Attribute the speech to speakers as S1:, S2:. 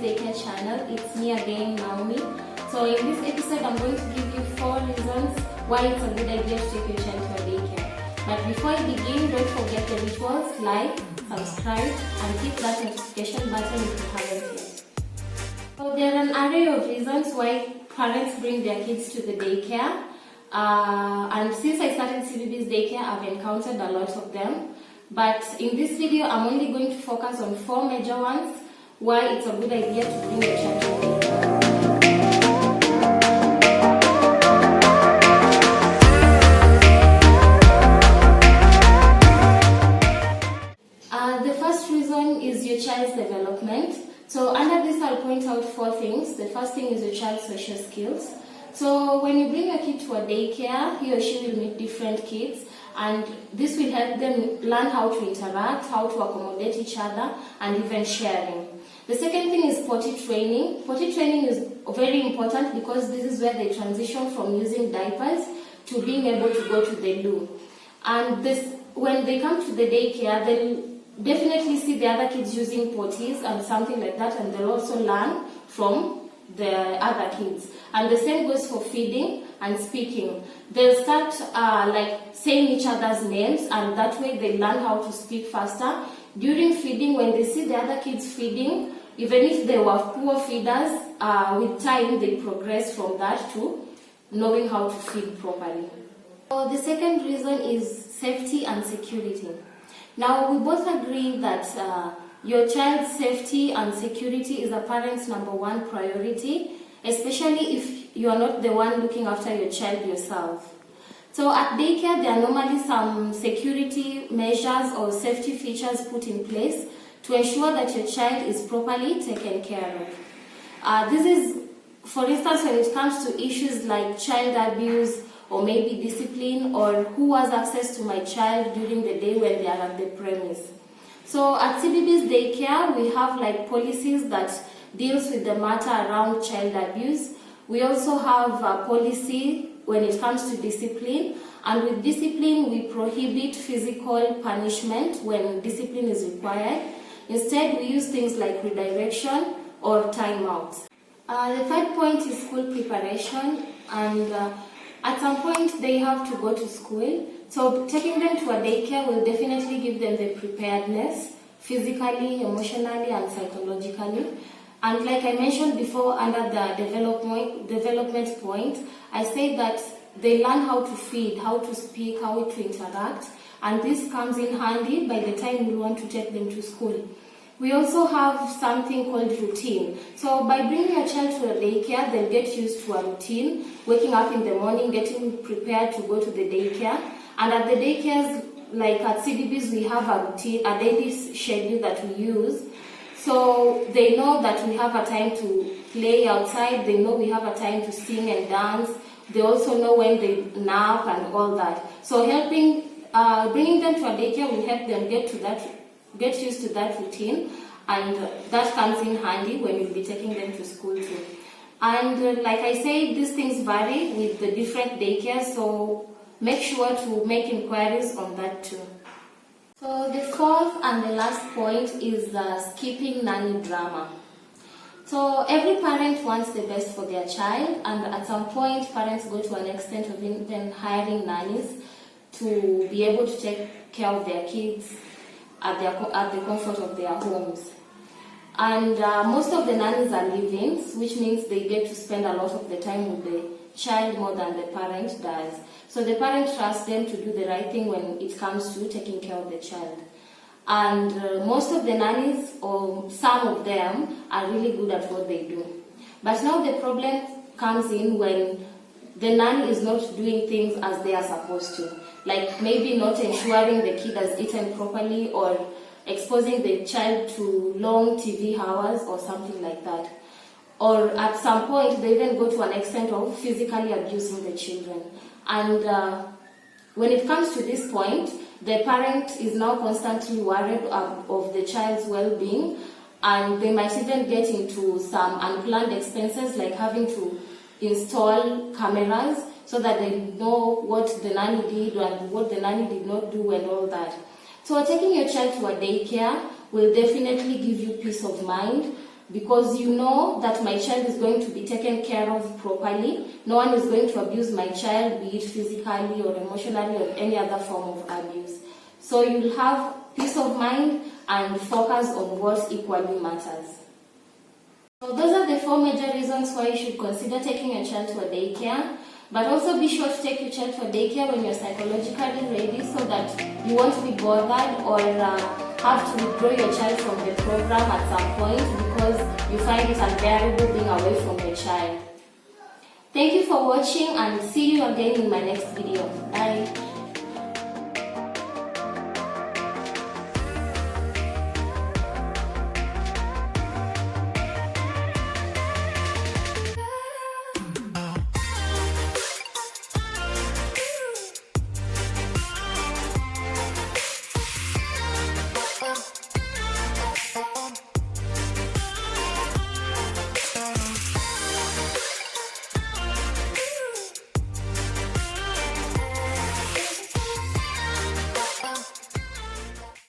S1: Daycare channel. It's me again, Naomi. So in this episode, I'm going to give you 4 reasons why it's a good idea to take your child to a daycare. But before I begin, don't forget the rituals: like, subscribe, and hit that notification button if you haven't yet. So there are an array of reasons why parents bring their kids to the daycare. And since I started CBB's Daycare, I've encountered a lot of them. But in this video, I'm only going to focus on 4 major ones why it's a good idea to bring your child to the daycare. The first reason is your child's development. So under this, I'll point out 4 things. The first thing is your child's social skills. So when you bring your kid to a daycare, he or she will meet different kids, and this will help them learn how to interact, how to accommodate each other, and even sharing. The second thing is potty training. Potty training is very important because this is where they transition from using diapers to being able to go to the loo. And when they come to the daycare, they'll definitely see the other kids using potties and something like that, and they'll also learn from the other kids. And the same goes for feeding and speaking. They'll start saying each other's names, and that way they learn how to speak faster. During feeding, when they see the other kids feeding, even if they were poor feeders, with time they progress from that to knowing how to feed properly. So the second reason is safety and security. Now, we both agree that your child's safety and security is a parent's #1 priority, especially if you are not the one looking after your child yourself. So at daycare, there are normally some security measures or safety features put in place to ensure that your child is properly taken care of. This is, for instance, when it comes to issues like child abuse or maybe discipline, or who has access to my child during the day when they are at the premise. So at CBB's Daycare, we have policies that deals with the matter around child abuse. We also have a policy when it comes to discipline, and with discipline we prohibit physical punishment when discipline is required. Instead, we use things like redirection or timeouts. The third point is school preparation, and at some point they have to go to school. So taking them to a daycare will definitely give them the preparedness, physically, emotionally, and psychologically. And like I mentioned before, under the development point, I say that they learn how to feed, how to speak, how to interact, and this comes in handy by the time we want to take them to school. We also have something called routine. So by bringing your child to a daycare, they'll get used to a routine, waking up in the morning, getting prepared to go to the daycare. And at the daycares, like at CBB's, we have a routine, a daily schedule that we use. So they know that we have a time to play outside, they know we have a time to sing and dance, they also know when they nap and all that. So bringing them to a daycare will help them get used to that routine, and that comes in handy when you'll be taking them to school too. And like I say, these things vary with the different daycares, so make sure to make inquiries on that too. So the fourth and the last point is skipping nanny drama. So every parent wants the best for their child, and at some point parents go to an extent of even hiring nannies to be able to take care of their kids at the comfort of their homes. And most of the nannies are live-ins, which means they get to spend a lot of the time with the child more than the parent does. So the parent trusts them to do the right thing when it comes to taking care of the child. And most of the nannies, or some of them, are really good at what they do. But now the problem comes in when the nanny is not doing things as they are supposed to. Like maybe not ensuring the kid has eaten properly, or exposing the child to long TV hours or something like that. Or at some point, they even go to an extent of physically abusing the children. And when it comes to this point, the parent is now constantly worried of the child's well-being, and they might even get into some unplanned expenses like having to install cameras so that they know what the nanny did and what the nanny did not do and all that. So taking your child to a daycare will definitely give you peace of mind, because you know that my child is going to be taken care of properly. No one is going to abuse my child, be it physically or emotionally or any other form of abuse. So you'll have peace of mind and focus on what equally matters. So those are the 4 major reasons why you should consider taking your child to a daycare. But also be sure to take your child for daycare when you're psychologically ready, so that you won't be bothered or have to withdraw your child from the program at some point because you find it unbearable being away from your child. Thank you for watching, and see you again in my next video. Bye.